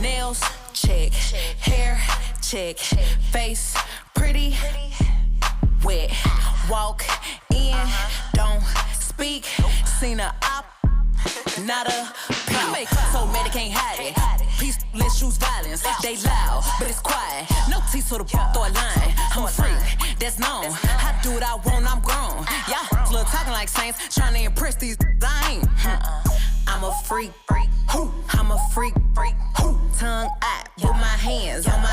Nails, check. Hair, check. Face, pretty. Wet. Walk in, don't speak. Seen a op, not a peep. So mad they can't hide it. Peace, let's choose violence. They loud, but it's quiet. No teeth, so the throw a line. I'm a freak, that's known. I do what I want, I'm grown. Y'all little talking like saints, trying to impress these. I ain't. I'm a freak. I'm a freak. Tongue out with my hands on my